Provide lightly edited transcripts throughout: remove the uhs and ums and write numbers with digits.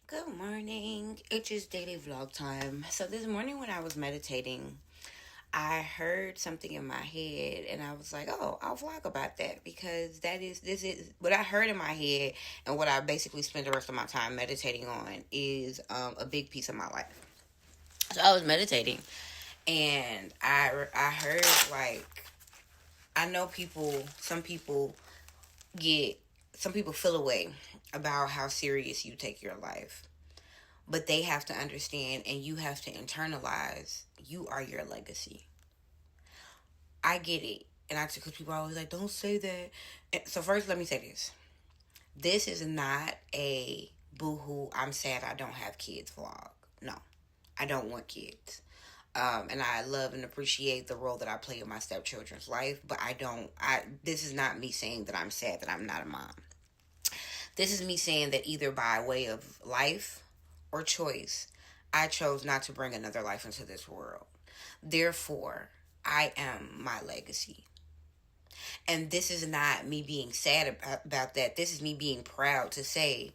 Good morning. It's just daily vlog time. So this morning when I was meditating, I heard something in my head and I was like, "Oh, I'll vlog about that because this is what I heard in my head and what I basically spend the rest of my time meditating on is a big piece of my life." So I was meditating and I heard like I know get some people feel away about how serious you take your life. But they have to understand and you have to internalize you are your legacy. I get it. And I because people are always like, don't say that. So first let me say this. This is not a boohoo, I'm sad I don't have kids vlog. No. I don't want kids. And I love and appreciate the role that I play in my stepchildren's life, but this is not me saying that I'm sad that I'm not a mom. This is me saying that either by way of life or choice, I chose not to bring another life into this world. Therefore, I am my legacy. And this is not me being sad about that. This is me being proud to say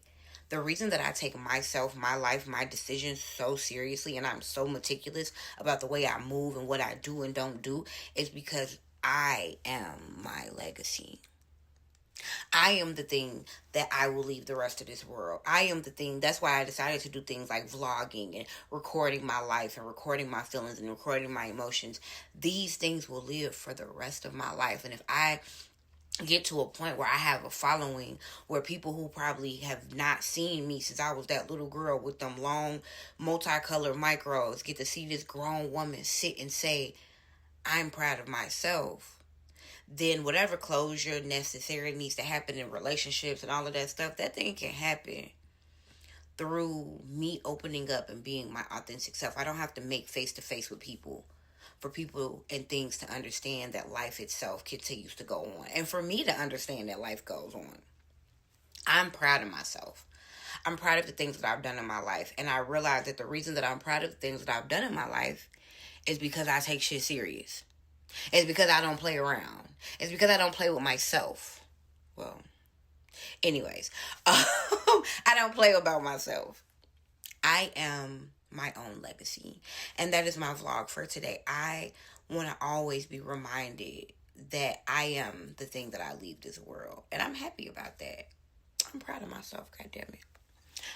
the reason that I take myself, my life, my decisions so seriously and I'm so meticulous about the way I move and what I do and don't do is because I am my legacy. I am the thing that I will leave the rest of this world. I am the thing. That's why I decided to do things like vlogging and recording my life and recording my feelings and recording my emotions. These things will live for the rest of my life. And if I get to a point where I have a following where people who probably have not seen me since I was that little girl with them long multicolored micros get to see this grown woman sit and say, I'm proud of myself, then whatever closure necessary needs to happen in relationships and all of that stuff, that thing can happen through me opening up and being my authentic self. I don't have to make face to face with people for people and things to understand that life itself continues to go on. And for me to understand that life goes on. I'm proud of myself. I'm proud of the things that I've done in my life. And I realize that the reason that I'm proud of the things that I've done in my life is because I take shit serious. It's because I don't play around. It's because I don't play with myself. Well, anyways, I don't play about myself. I am my own legacy. And that is my vlog for today. I want to always be reminded that I am the thing that I leave this world. And I'm happy about that. I'm proud of myself, goddammit.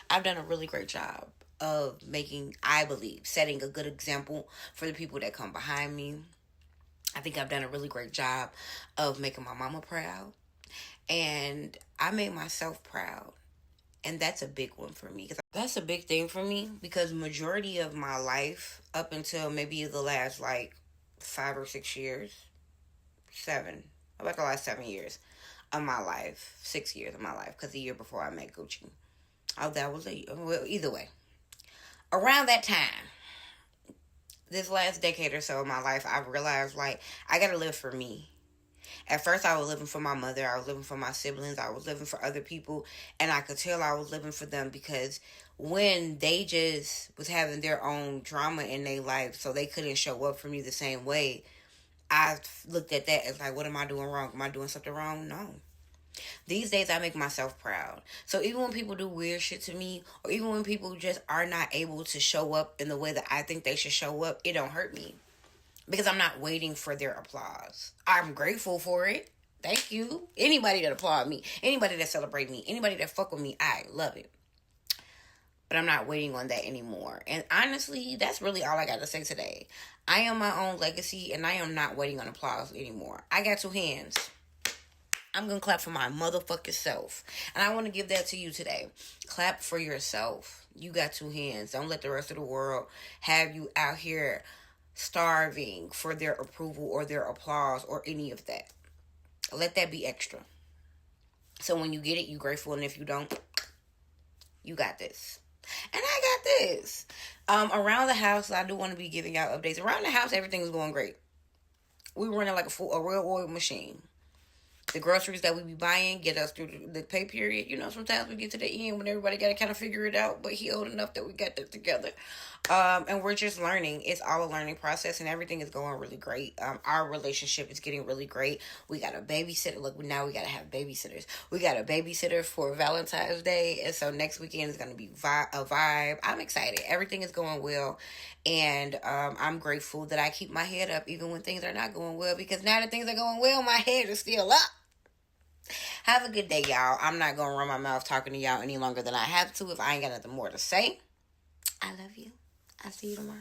I've done a really great job of making, I believe, setting a good example for the people that come behind me. I think I've done a really great job of making my mama proud. And I made myself proud. And that's a big one for me. That's a big thing for me because majority of my life, up until maybe the last like 5 or 6 years, about the last 7 years of my life, 6 years of my life, because the year before I met Gucci. Oh, that was well, either way. Around that time, this last decade or so of my life, I've realized like I gotta live for me. At first, I was living for my mother. I was living for my siblings. I was living for other people. And I could tell I was living for them because when they just was having their own drama in their life, so they couldn't show up for me the same way, I looked at that as like, what am I doing wrong? Am I doing something wrong? No. These days, I make myself proud. So even when people do weird shit to me, or even when people just are not able to show up in the way that I think they should show up, it don't hurt me because I'm not waiting for their applause. I'm grateful for it. Thank you. Anybody that applaud me, anybody that celebrate me, anybody that fuck with me, I love it. But I'm not waiting on that anymore. And honestly, that's really all I got to say today. I am my own legacy and I am not waiting on applause anymore. I got two hands. I'm going to clap for my motherfucking self. And I want to give that to you today. Clap for yourself. You got two hands. Don't let the rest of the world have you out here starving for their approval or their applause or any of that. Let that be extra. So when you get it, you grateful, and if you don't, you got this. And I got this. Around the house, I do want to be giving out updates. Around the house, everything is going great. We running like a real oil machine. the groceries that we be buying get us through the pay period. You know, sometimes we get to the end when everybody got to kind of figure it out, but he old enough that we got that together. And we're just learning. It's all a learning process, and everything is going really great. Our relationship is getting really great. We got a babysitter. Look, now we got to have babysitters. We got a babysitter for Valentine's Day, and so next weekend is going to be a vibe. I'm excited. Everything is going well, and I'm grateful that I keep my head up even when things are not going well, because now that things are going well, my head is still up. Have a good day, y'all. I'm not going to run my mouth talking to y'all any longer than I have to if I ain't got nothing more to say. I love you. I'll see you tomorrow.